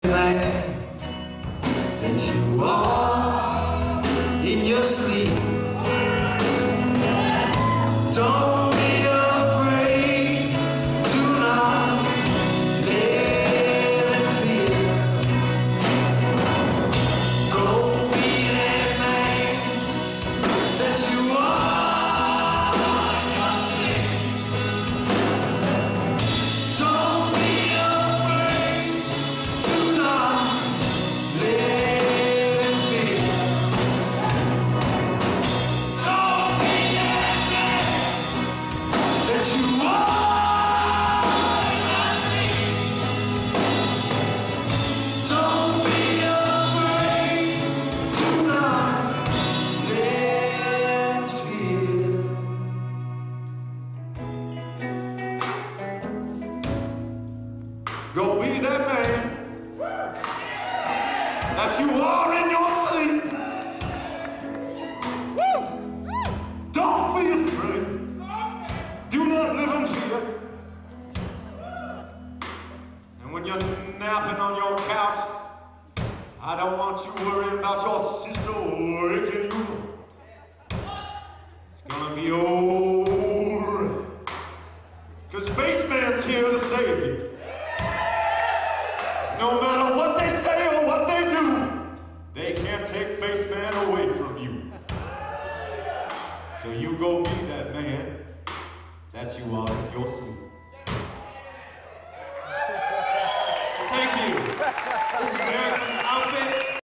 man that you are in your sleep. Don't be afraid to not live in fear. Go be that man that you are in your sleep. Don't be afraid to not live in fear. Don't be that man that you are in your sleep. Don't be afraid to not live in fear. Go be that man that you are in your sleep. Don't be afraid. Do not live in fear. And when you're napping on your couch, I don't want you worrying about your sister waking you up. It's gonna be alright. 'Cause Spaceman's here to save you. No matter what they say or what they do, they can't take Faceman away from you. So you go be that man that you are in your sleep. Thank you. This is Eric from the Outfit.